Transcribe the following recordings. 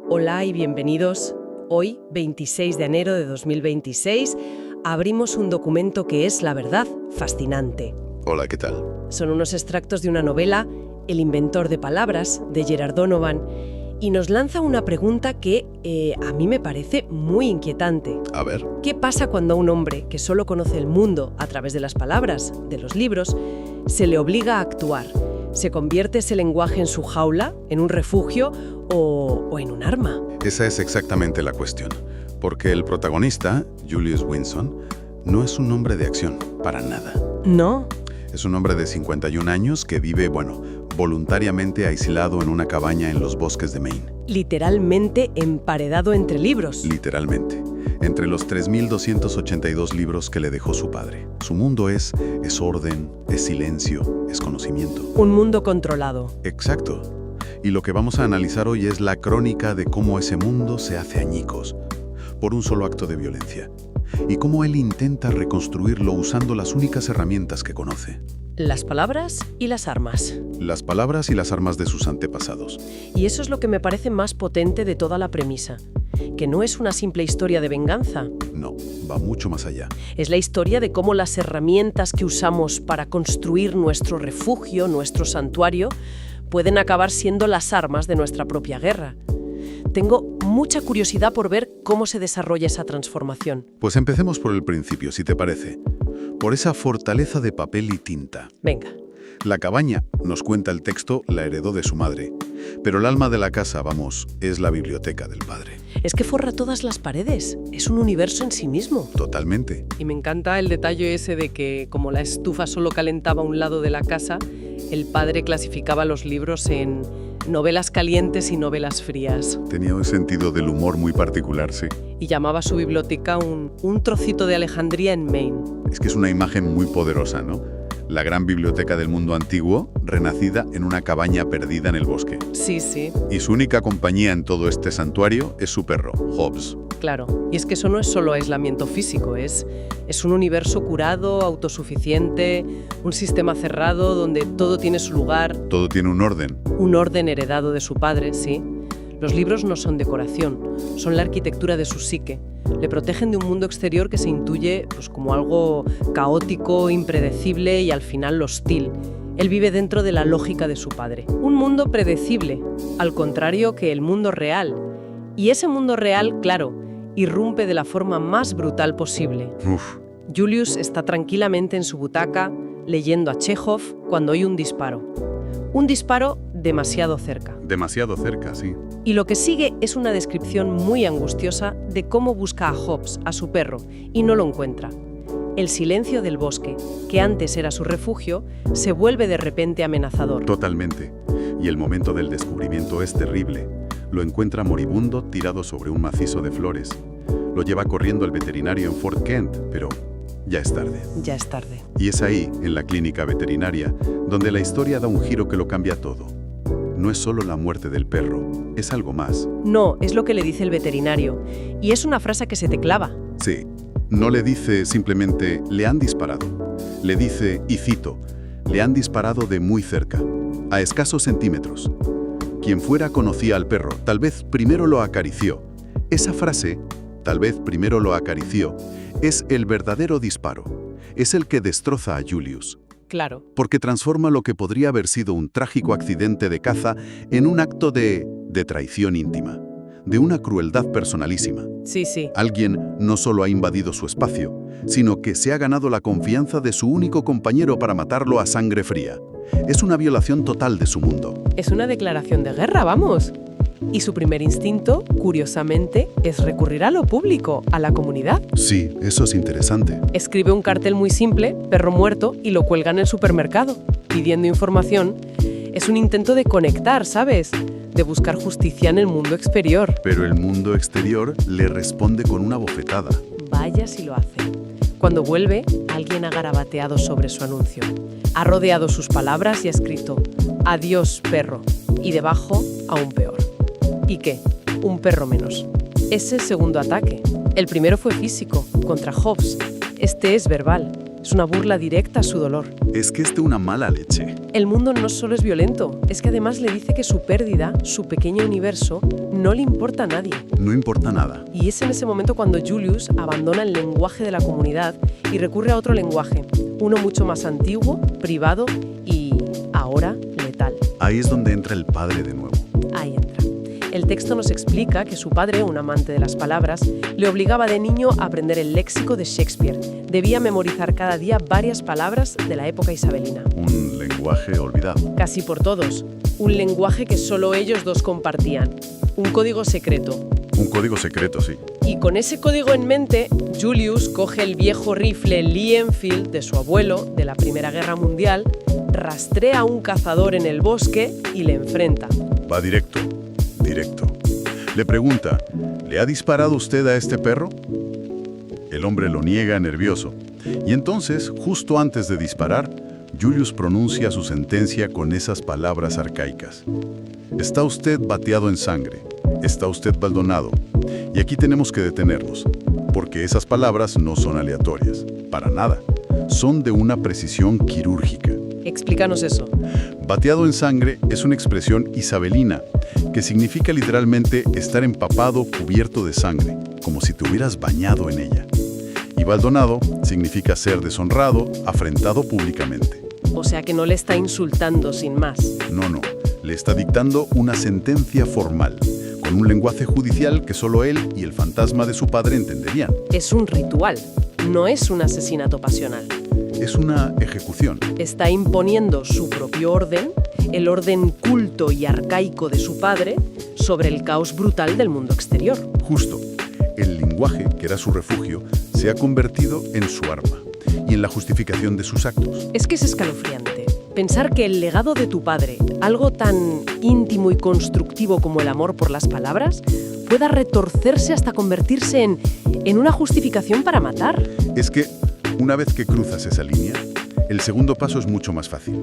Hola y bienvenidos. Hoy, 26 de enero de 2026, abrimos un documento que es, la verdad, fascinante. Hola, ¿qué tal? Son unos extractos de una novela, El inventor de palabras, de Gerard Donovan, y nos lanza una pregunta que a mí me parece muy inquietante. A ver. ¿Qué pasa cuando a un hombre que solo conoce el mundo a través de las palabras, de los libros, se le obliga a actuar? ¿Se convierte ese lenguaje en su jaula, en un refugio o en un arma? Esa es exactamente la cuestión. Porque el protagonista, Julius Winson, no es un hombre de acción, para nada. No. Es un hombre de 51 años que vive, voluntariamente aislado en una cabaña en los bosques de Maine. Literalmente emparedado entre libros. Literalmente. Entre los 3.282 libros que le dejó su padre. Su mundo es orden, es silencio, es conocimiento. Un mundo controlado. Exacto. Y lo que vamos a analizar hoy es la crónica de cómo ese mundo se hace añicos por un solo acto de violencia. Y cómo él intenta reconstruirlo usando las únicas herramientas que conoce. Las palabras y las armas. Las palabras y las armas de sus antepasados. Y eso es lo que me parece más potente de toda la premisa. Que no es una simple historia de venganza. No, va mucho más allá. Es la historia de cómo las herramientas que usamos para construir nuestro refugio, nuestro santuario, pueden acabar siendo las armas de nuestra propia guerra. Tengo mucha curiosidad por ver cómo se desarrolla esa transformación. Pues empecemos por el principio, si te parece. Por esa fortaleza de papel y tinta. Venga. La cabaña, nos cuenta el texto, la heredó de su madre. Pero el alma de la casa, es la biblioteca del padre. Es que forra todas las paredes. Es un universo en sí mismo. Totalmente. Y me encanta el detalle ese de que, como la estufa solo calentaba un lado de la casa, el padre clasificaba los libros en novelas calientes y novelas frías. Tenía un sentido del humor muy particular, sí. Y llamaba a su biblioteca un trocito de Alejandría en Maine. Es que es una imagen muy poderosa, ¿no? La gran biblioteca del mundo antiguo, renacida en una cabaña perdida en el bosque. Sí, sí. Y su única compañía en todo este santuario es su perro, Hobbes. Claro. Y es que eso no es solo aislamiento físico, es un universo curado, autosuficiente, un sistema cerrado donde todo tiene su lugar. Todo tiene un orden. Un orden heredado de su padre, sí. Los libros no son decoración, son la arquitectura de su psique. Le protegen de un mundo exterior que se intuye como algo caótico, impredecible y al final hostil. Él vive dentro de la lógica de su padre. Un mundo predecible, al contrario que el mundo real. Y ese mundo real, claro, irrumpe de la forma más brutal posible. Uf. Julius está tranquilamente en su butaca, leyendo a Chekhov, cuando oye un disparo. Un disparo demasiado cerca. Demasiado cerca, sí. Y lo que sigue es una descripción muy angustiosa de cómo busca a Hobbes, a su perro, y no lo encuentra. El silencio del bosque, que antes era su refugio, se vuelve de repente amenazador. Totalmente. Y el momento del descubrimiento es terrible. Lo encuentra moribundo tirado sobre un macizo de flores. Lo lleva corriendo el veterinario en Fort Kent, pero ya es tarde. Ya es tarde. Y es ahí, en la clínica veterinaria, donde la historia da un giro que lo cambia todo. No es solo la muerte del perro, es algo más. No, es lo que le dice el veterinario. Y es una frase que se te clava. Sí, no le dice simplemente, le han disparado. Le dice, y cito, le han disparado de muy cerca, a escasos centímetros. Quien fuera conocía al perro, tal vez primero lo acarició. Esa frase, tal vez primero lo acarició, es el verdadero disparo. Es el que destroza a Julius. Claro. Porque transforma lo que podría haber sido un trágico accidente de caza en un acto de traición íntima, de una crueldad personalísima. Sí, sí. Alguien no solo ha invadido su espacio, sino que se ha ganado la confianza de su único compañero para matarlo a sangre fría. Es una violación total de su mundo. Es una declaración de guerra, vamos. Y su primer instinto, curiosamente, es recurrir a lo público, a la comunidad. Sí, eso es interesante. Escribe un cartel muy simple, perro muerto, y lo cuelga en el supermercado, pidiendo información. Es un intento de conectar, ¿sabes? De buscar justicia en el mundo exterior. Pero el mundo exterior le responde con una bofetada. Vaya si lo hace. Cuando vuelve, alguien ha garabateado sobre su anuncio. Ha rodeado sus palabras y ha escrito «Adiós, perro», y debajo, aún peor. ¿Y qué? Un perro menos. Ese segundo ataque. El primero fue físico, contra Hobbes. Este es verbal. Es una burla directa a su dolor. Es que es de una mala leche. El mundo no solo es violento, es que además le dice que su pérdida, su pequeño universo, no le importa a nadie. No importa nada. Y es en ese momento cuando Julius abandona el lenguaje de la comunidad y recurre a otro lenguaje, uno mucho más antiguo, privado y, ahora, letal. Ahí es donde entra el padre de nuevo. Ahí entra. El texto nos explica que su padre, un amante de las palabras, le obligaba de niño a aprender el léxico de Shakespeare. Debía memorizar cada día varias palabras de la época isabelina. Un lenguaje olvidado. Casi por todos. Un lenguaje que solo ellos dos compartían. Un código secreto. Un código secreto, sí. Y con ese código en mente, Julius coge el viejo rifle Lee Enfield de su abuelo de la Primera Guerra Mundial, rastrea a un cazador en el bosque y le enfrenta. Va directo. Le pregunta, ¿le ha disparado usted a este perro? El hombre lo niega nervioso. Y entonces, justo antes de disparar, Julius pronuncia su sentencia con esas palabras arcaicas. Está usted bateado en sangre. Está usted baldonado. Y aquí tenemos que detenernos, porque esas palabras no son aleatorias, para nada. Son de una precisión quirúrgica. Explícanos eso. Bateado en sangre es una expresión isabelina que significa literalmente estar empapado, cubierto de sangre, como si te hubieras bañado en ella. Y baldonado significa ser deshonrado, afrentado públicamente. O sea que no le está insultando sin más. No, le está dictando una sentencia formal, con un lenguaje judicial que solo él y el fantasma de su padre entenderían. Es un ritual, no es un asesinato pasional. Es una ejecución. Está imponiendo su propio orden, el orden culto y arcaico de su padre, sobre el caos brutal del mundo exterior. Justo. El lenguaje, que era su refugio, se ha convertido en su arma y en la justificación de sus actos. Es que es escalofriante. Pensar que el legado de tu padre, algo tan íntimo y constructivo como el amor por las palabras, pueda retorcerse hasta convertirse en una justificación para matar. Es que, una vez que cruzas esa línea, el segundo paso es mucho más fácil.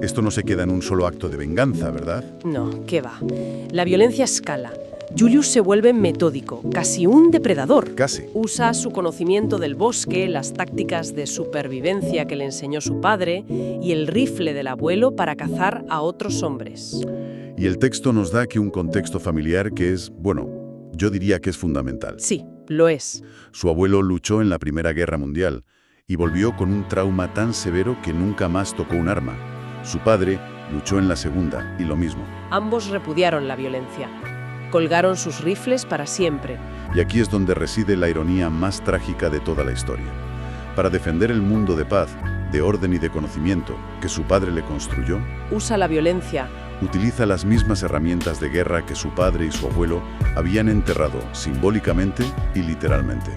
Esto no se queda en un solo acto de venganza, ¿verdad? No, ¿qué va? La violencia escala. Julius se vuelve metódico, casi un depredador. Casi. Usa su conocimiento del bosque, las tácticas de supervivencia que le enseñó su padre y el rifle del abuelo para cazar a otros hombres. Y el texto nos da aquí un contexto familiar que es, bueno, yo diría que es fundamental. Sí, lo es. Su abuelo luchó en la Primera Guerra Mundial y volvió con un trauma tan severo que nunca más tocó un arma. Su padre luchó en la Segunda y lo mismo. Ambos repudiaron la violencia. Colgaron sus rifles para siempre. Y aquí es donde reside la ironía más trágica de toda la historia. Para defender el mundo de paz, de orden y de conocimiento que su padre le construyó, usa la violencia. Utiliza las mismas herramientas de guerra que su padre y su abuelo habían enterrado simbólicamente y literalmente.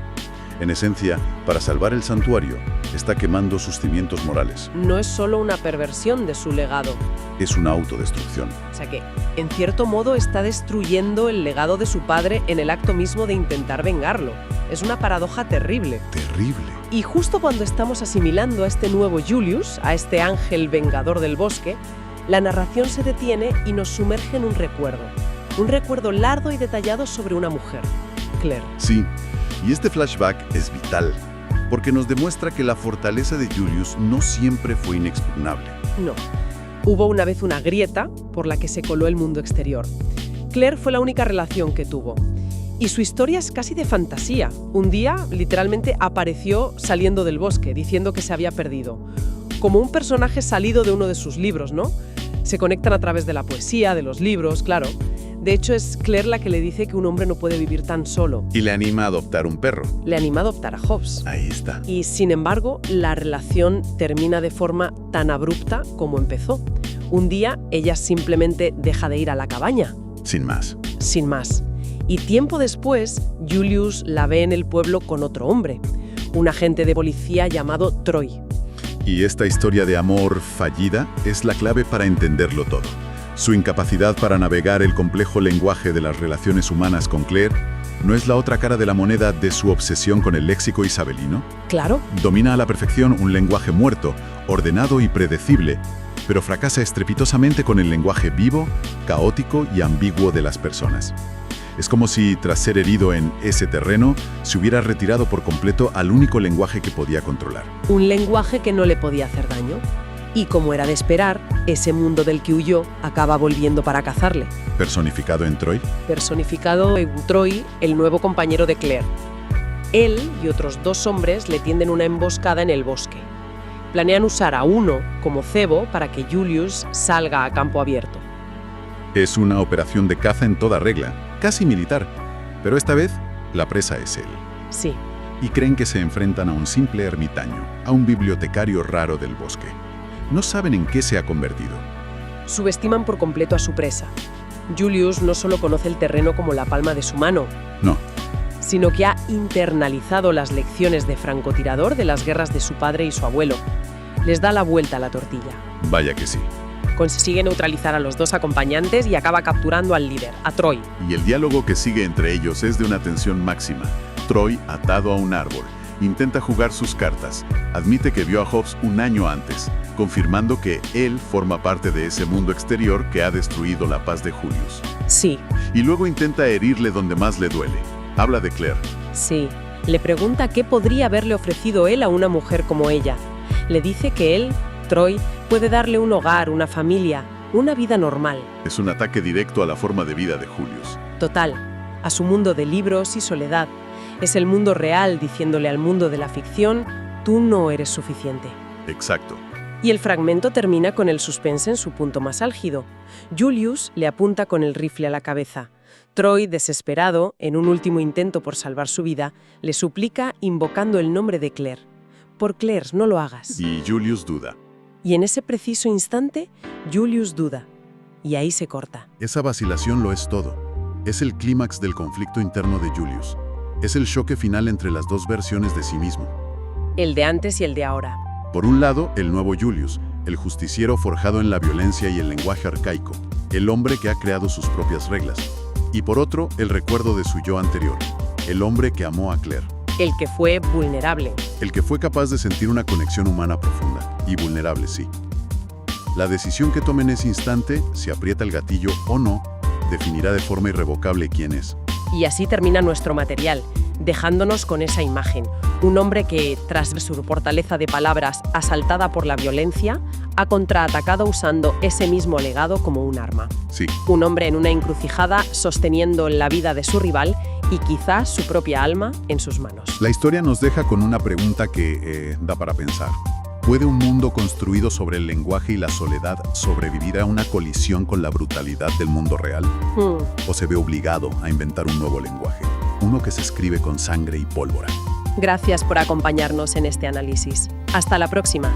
En esencia, para salvar el santuario, está quemando sus cimientos morales. No es solo una perversión de su legado. Es una autodestrucción. O sea que, en cierto modo, está destruyendo el legado de su padre en el acto mismo de intentar vengarlo. Es una paradoja terrible. Terrible. Y justo cuando estamos asimilando a este nuevo Julius, a este ángel vengador del bosque, la narración se detiene y nos sumerge en un recuerdo largo y detallado sobre una mujer, Claire. Sí, y este flashback es vital, porque nos demuestra que la fortaleza de Julius no siempre fue inexpugnable. No. Hubo una vez una grieta por la que se coló el mundo exterior. Claire fue la única relación que tuvo. Y su historia es casi de fantasía. Un día, literalmente, apareció saliendo del bosque, diciendo que se había perdido. Como un personaje salido de uno de sus libros, ¿no? Se conectan a través de la poesía, de los libros, claro. De hecho, es Claire la que le dice que un hombre no puede vivir tan solo. Y le anima a adoptar un perro. Le anima a adoptar a Hobbes. Ahí está. Y, sin embargo, la relación termina de forma tan abrupta como empezó. Un día, ella simplemente deja de ir a la cabaña. Sin más. Sin más. Y tiempo después, Julius la ve en el pueblo con otro hombre, un agente de policía llamado Troy. Y esta historia de amor fallida es la clave para entenderlo todo. Su incapacidad para navegar el complejo lenguaje de las relaciones humanas con Claire no es la otra cara de la moneda de su obsesión con el léxico isabelino. Claro. Domina a la perfección un lenguaje muerto, ordenado y predecible, pero fracasa estrepitosamente con el lenguaje vivo, caótico y ambiguo de las personas. Es como si, tras ser herido en ese terreno, se hubiera retirado por completo al único lenguaje que podía controlar. Un lenguaje que no le podía hacer daño. Y como era de esperar, ese mundo del que huyó acaba volviendo para cazarle. Personificado en Troy. Personificado en Troy, el nuevo compañero de Claire. Él y otros 2 hombres le tienden una emboscada en el bosque. Planean usar a uno como cebo para que Julius salga a campo abierto. Es una operación de caza en toda regla, casi militar. Pero esta vez, la presa es él. Sí, Y creen que se enfrentan a un simple ermitaño, a un bibliotecario raro del bosque. No saben en qué se ha convertido. subestiman por completo a su presa. Julius no solo conoce el terreno como la palma de su mano, No, sino que ha internalizado las lecciones de francotirador de las guerras de su padre y su abuelo. Les da la vuelta a la tortilla. vaya que sí. Consigue neutralizar a los 2 acompañantes y acaba capturando al líder, a Troy. Y el diálogo que sigue entre ellos es de una tensión máxima. Troy, atado a un árbol, intenta jugar sus cartas. Admite que vio a Hobbes un año antes, confirmando que él forma parte de ese mundo exterior que ha destruido la paz de Julius. Sí, Y luego intenta herirle donde más le duele. Habla de Claire. sí. Le pregunta qué podría haberle ofrecido él a una mujer como ella. Le dice que él, Troy, puede darle un hogar, una familia, una vida normal. Es un ataque directo a la forma de vida de Julius. Total, a su mundo de libros y soledad. Es el mundo real diciéndole al mundo de la ficción, tú no eres suficiente. Exacto. Y el fragmento termina con el suspense en su punto más álgido. Julius le apunta con el rifle a la cabeza. Troy, desesperado, en un último intento por salvar su vida, le suplica invocando el nombre de Claire. Por Claire, no lo hagas. Y Julius duda. Y en ese preciso instante, Julius duda. Y ahí se corta. Esa vacilación lo es todo. Es el clímax del conflicto interno de Julius. Es el choque final entre las 2 versiones de sí mismo. El de antes y el de ahora. Por un lado, el nuevo Julius, el justiciero forjado en la violencia y el lenguaje arcaico, el hombre que ha creado sus propias reglas. Y por otro, el recuerdo de su yo anterior, el hombre que amó a Claire, El que fue vulnerable. el que fue capaz de sentir una conexión humana profunda, y vulnerable sí. La decisión que tome en ese instante, si aprieta el gatillo o no, definirá de forma irrevocable quién es. Y así termina nuestro material, dejándonos con esa imagen. Un hombre que, tras su fortaleza de palabras asaltada por la violencia, ha contraatacado usando ese mismo legado como un arma. Sí, Un hombre en una encrucijada sosteniendo la vida de su rival y quizás su propia alma en sus manos. la historia nos deja con una pregunta que da para pensar. ¿Puede un mundo construido sobre el lenguaje y la soledad sobrevivir a una colisión con la brutalidad del mundo real? ¿O se ve obligado a inventar un nuevo lenguaje? Uno que se escribe con sangre y pólvora. Gracias por acompañarnos en este análisis. Hasta la próxima.